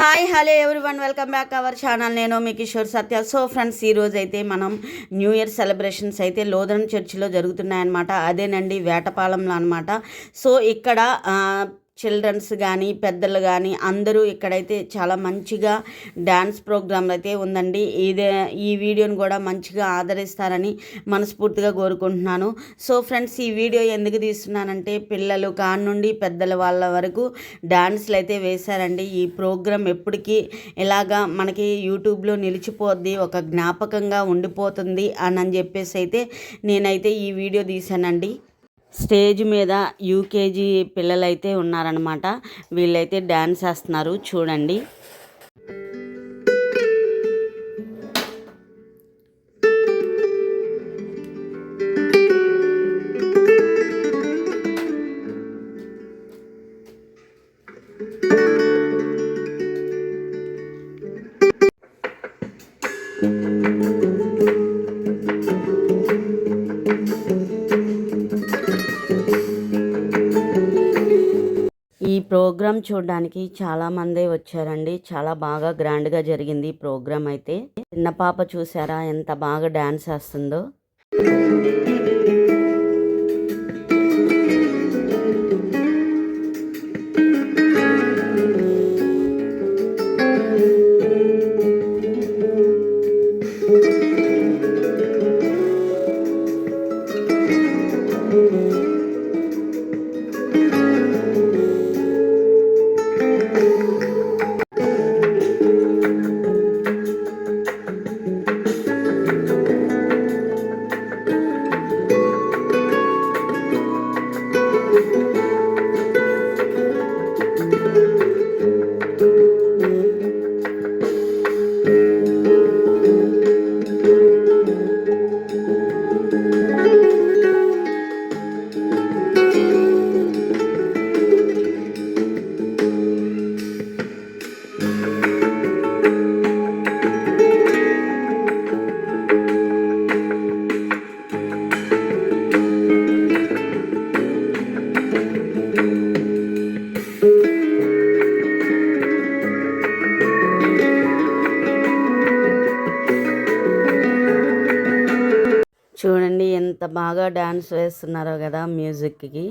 Hi hello everyone, welcome back our channel. నేను మీ కిషోర్ సత్య. So friends, ఈరోజు అయితే మనం న్యూ ఇయర్ సెలబ్రేషన్స్ అయితే లోదరన్ చర్చిలో జరుగుతున్నాయన్నమాట. అదేనండి, వేటపాలెంలో అనమాట. సో ఇక్కడ చిల్డ్రన్స్ కానీ పెద్దలు కానీ అందరూ ఇక్కడైతే చాలా మంచిగా డ్యాన్స్ ప్రోగ్రాంలు అయితే ఉందండి. ఈ వీడియోని కూడా మంచిగా ఆదరిస్తారని మనస్ఫూర్తిగా కోరుకుంటున్నాను. సో ఫ్రెండ్స్, ఈ వీడియో ఎందుకు తీస్తున్నానంటే పిల్లలు కాని నుండి పెద్దల వాళ్ళ వరకు డ్యాన్స్లు అయితే వేశారండి. ఈ ప్రోగ్రాం ఎప్పటికీ ఇలాగా మనకి యూట్యూబ్లో నిలిచిపోద్ది, ఒక జ్ఞాపకంగా ఉండిపోతుంది అని చెప్పేసి అయితే నేనైతే ఈ వీడియో తీశానండి. స్టేజ్ మీద యూకేజీ పిల్లలైతే ఉన్నారనమాట. వీళ్ళైతే డ్యాన్స్ వేస్తున్నారు, చూడండి. ఈ ప్రోగ్రాం చూడడానికి చాలామందే వచ్చారండి. చాలా బాగా గ్రాండ్గా జరిగింది ఈ ప్రోగ్రాం అయితే. చిన్న పాప చూసారా ఎంత బాగా డ్యాన్స్ వేస్తుందో. చూడండి ఎంత బాగా డ్యాన్స్ వేస్తున్నారో కదా మ్యూజిక్కి.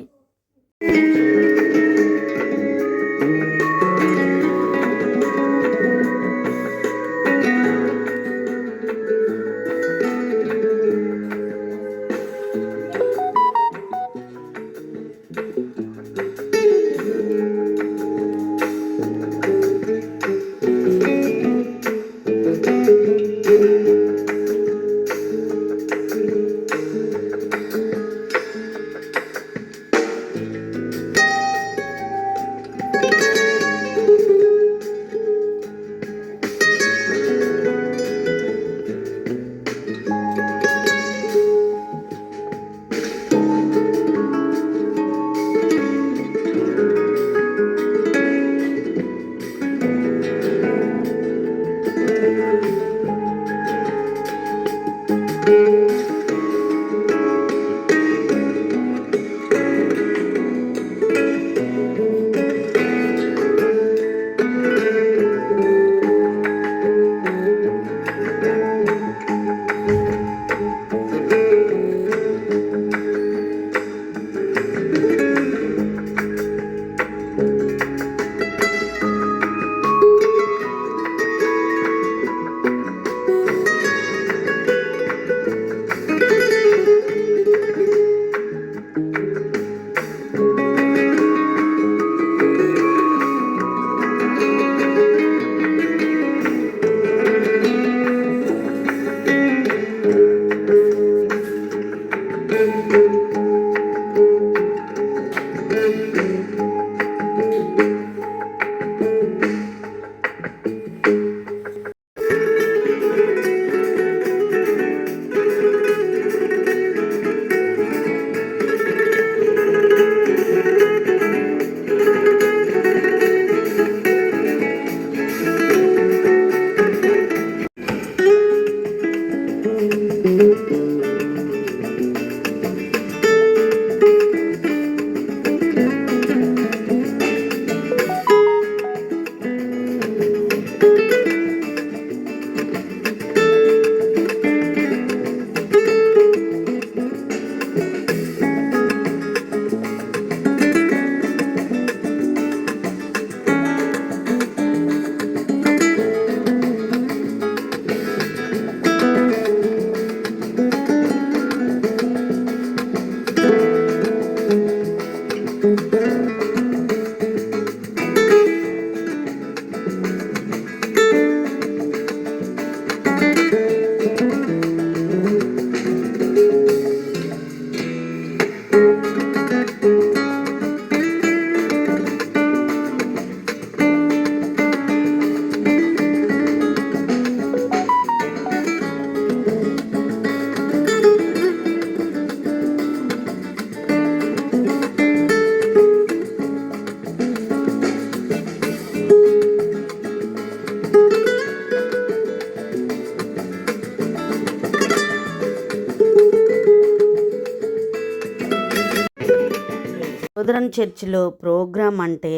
లూథరన్ చర్చిలో ప్రోగ్రాం అంటే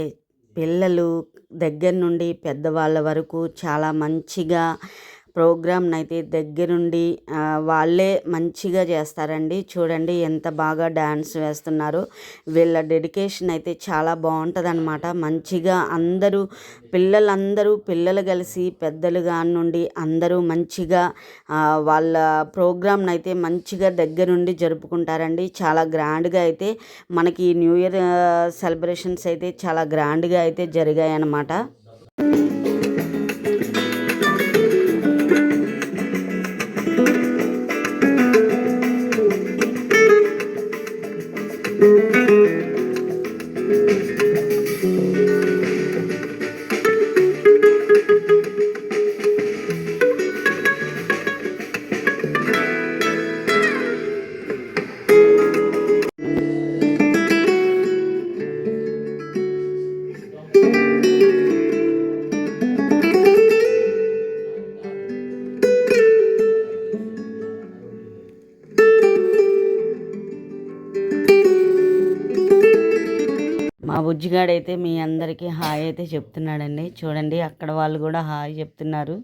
పిల్లలు దగ్గర నుండి పెద్దవాళ్ళ వరకు చాలా మంచిగా ప్రోగ్రామ్ని అయితే దగ్గరుండి వాళ్ళే మంచిగా చేస్తారండి. చూడండి ఎంత బాగా డ్యాన్స్ వేస్తున్నారు. వీళ్ళ డెడికేషన్ అయితే చాలా బాగుంటుందన్నమాట. మంచిగా అందరూ పిల్లలు కలిసి పెద్దలు కాని నుండి అందరూ మంచిగా వాళ్ళ ప్రోగ్రామ్ని అయితే మంచిగా దగ్గరుండి జరుపుకుంటారండి. చాలా గ్రాండ్గా అయితే మనకి న్యూ ఇయర్ సెలబ్రేషన్స్ అయితే చాలా గ్రాండ్గా అయితే జరిగాయి అన్నమాట. మా బుజ్జిగాడైతే మీ అందరికీ హాయ్ అయితే చెప్తున్నాడండి. చూడండి అక్కడ వాళ్ళు కూడా హాయ్ చెప్తున్నారు.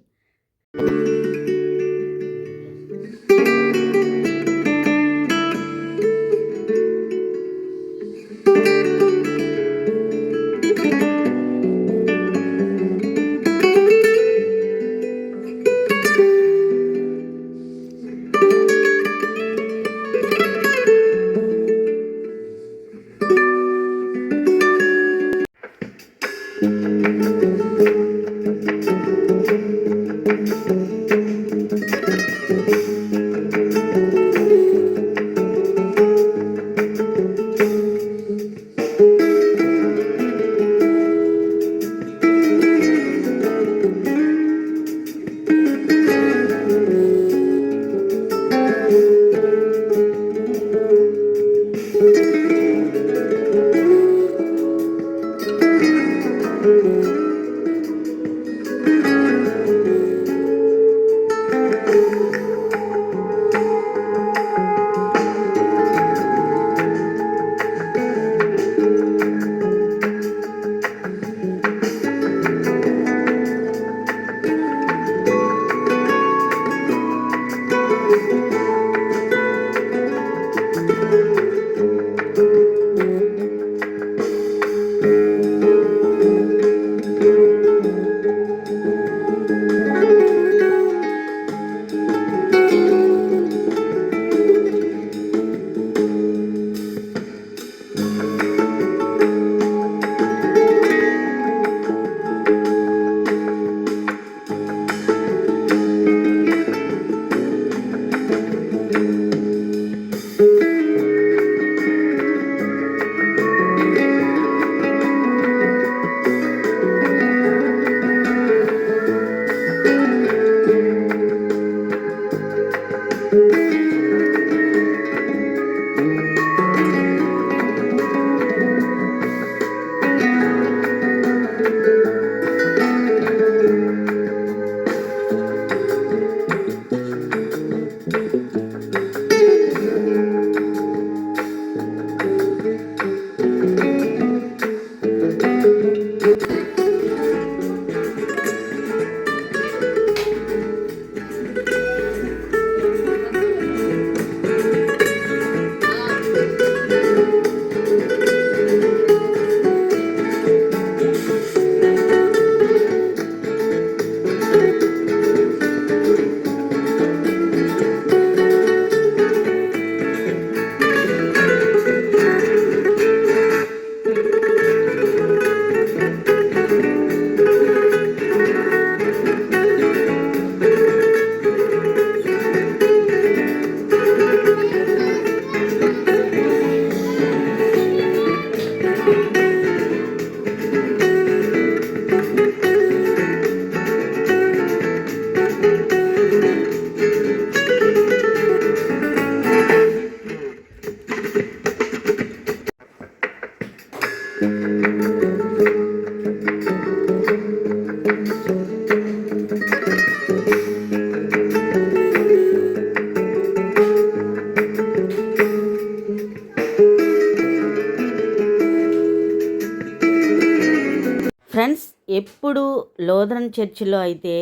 ఇప్పుడు లోదరన్ చర్చిలో అయితే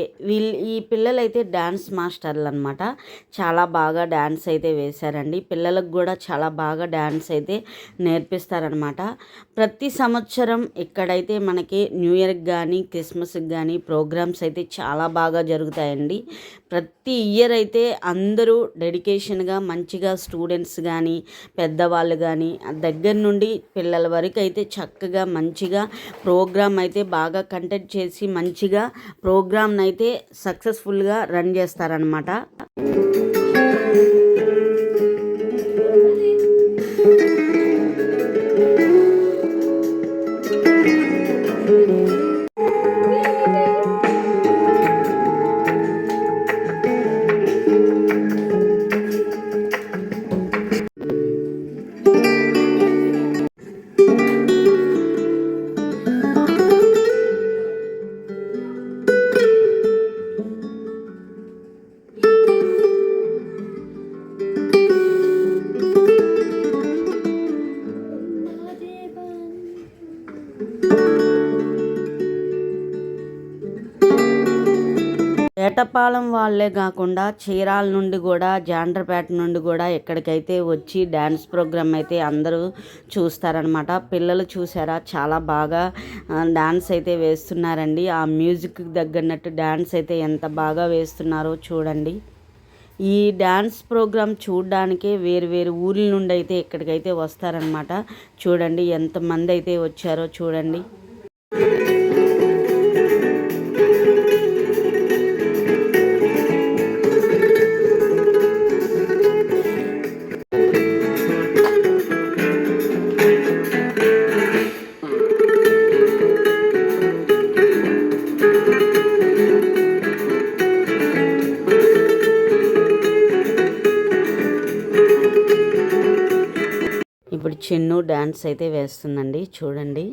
ఈ పిల్లలైతే డ్యాన్స్ మాస్టర్లు అనమాట. చాలా బాగా డ్యాన్స్ అయితే వేశారండి. పిల్లలకు కూడా చాలా బాగా డ్యాన్స్ అయితే నేర్పిస్తారనమాట. ప్రతి సంవత్సరం ఇక్కడైతే మనకి న్యూ ఇయర్కి కానీ క్రిస్మస్కి కానీ ప్రోగ్రామ్స్ అయితే చాలా బాగా జరుగుతాయండి. ప్రతి ఇయర్ అయితే అందరూ డెడికేషన్గా మంచిగా స్టూడెంట్స్ కానీ పెద్దవాళ్ళు కానీ దగ్గర నుండి పిల్లల వరకు అయితే చక్కగా మంచిగా ప్రోగ్రామ్ అయితే బాగా కండక్ట్ చేసి మంచిగా ప్రోగ్రామ్ని అయితే సక్సెస్ఫుల్గా రన్ చేస్తారనమాట. వేటపాలెం వాళ్ళే కాకుండా చీరాల నుండి కూడా జాండ్రపేట నుండి కూడా ఎక్కడికైతే వచ్చి డ్యాన్స్ ప్రోగ్రామ్ అయితే అందరూ చూస్తారనమాట. పిల్లలు చూసారా చాలా బాగా డ్యాన్స్ అయితే వేస్తున్నారండి. ఆ మ్యూజిక్కి తగ్గనట్టు డ్యాన్స్ అయితే ఎంత బాగా వేస్తున్నారో చూడండి. ఈ డ్యాన్స్ ప్రోగ్రామ్ చూడడానికే వేరు వేరు ఊర్ల నుండి అయితే ఇక్కడికైతే వస్తారనమాట. చూడండి ఎంతమంది అయితే వచ్చారో చూడండి. ఇప్పుడు చిన్ను డ్యాన్స్ అయితే వేస్తుందండి చూడండి.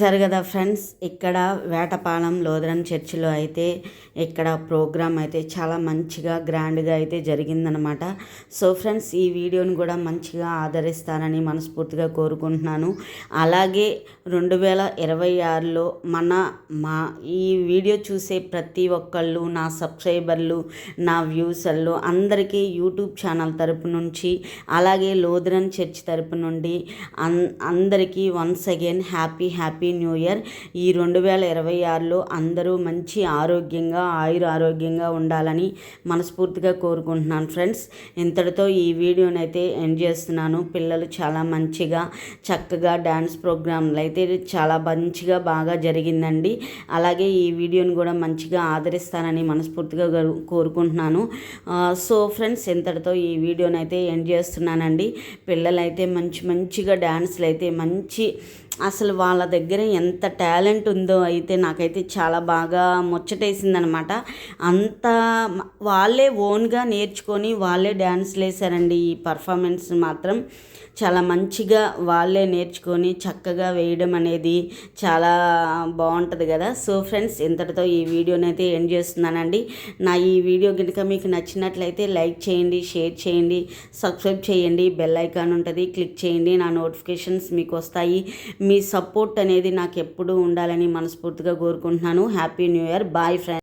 చూశారు కదా ఫ్రెండ్స్, ఇక్కడ వేటపాలెం లోదరన్ చర్చిలో అయితే ఇక్కడ ప్రోగ్రామ్ అయితే చాలా మంచిగా గ్రాండ్గా అయితే జరిగిందనమాట. సో ఫ్రెండ్స్, ఈ వీడియోని కూడా మంచిగా ఆదరిస్తారని మనస్ఫూర్తిగా కోరుకుంటున్నాను. అలాగే 2026లో మా ఈ వీడియో చూసే ప్రతి ఒక్కళ్ళు, నా సబ్స్క్రైబర్లు, నా వ్యూసర్లు అందరికీ యూట్యూబ్ ఛానల్ తరపు నుంచి, అలాగే లోదరన్ చర్చ్ తరపు నుండి అందరికీ once again happy new year. ఈ 2026లో అందరూ మంచి ఆరోగ్యంగా, ఆరోగ్యంగా ఉండాలని మనస్ఫూర్తిగా కోరుకుంటున్నాను ఫ్రెండ్స్. ఇంతటితో ఈ వీడియోని అయితే ఎండ్ చేస్తున్నాను. పిల్లలు చాలా మంచిగా చక్కగా డ్యాన్స్ ప్రోగ్రాంలు అయితే చాలా మంచిగా బాగా జరిగిందండి. అలాగే ఈ వీడియోని కూడా మంచిగా ఆదరిస్తానని మనస్ఫూర్తిగా కోరుకుంటున్నాను. సో ఫ్రెండ్స్, ఇంతటితో ఈ వీడియోని అయితే ఎండ్ చేస్తున్నానండి. పిల్లలైతే మంచిగా డ్యాన్స్లు అయితే అసలు వాళ్ళ దగ్గర ఎంత టాలెంట్ ఉందో అయితే నాకైతే చాలా బాగా ముచ్చటేసిందనమాట. అంత వాళ్ళే ఓన్గా నేర్చుకొని వాళ్ళే డ్యాన్స్లు వేశారండి. ఈ పర్ఫార్మెన్స్ మాత్రం చాలా మంచిగా వాళ్ళే నేర్చుకొని చక్కగా వేయడం అనేది చాలా బాగుంటుంది కదా. సో ఫ్రెండ్స్, ఇంతటితో ఈ వీడియోని అయితే ఎండ్ చేస్తున్నానండి. నా ఈ వీడియో కనుక మీకు నచ్చినట్లయితే లైక్ చేయండి, షేర్ చేయండి, సబ్స్క్రైబ్ చేయండి, బెల్ ఐకాన్ ఉంటుంది, క్లిక్ చేయండి. నా నోటిఫికేషన్స్ మీకు వస్తాయి. మీ సపోర్ట్ అనేది నాకు ఎప్పుడూ ఉండాలని మనస్ఫూర్తిగా కోరుకుంటున్నాను. Happy new year. Bye friends.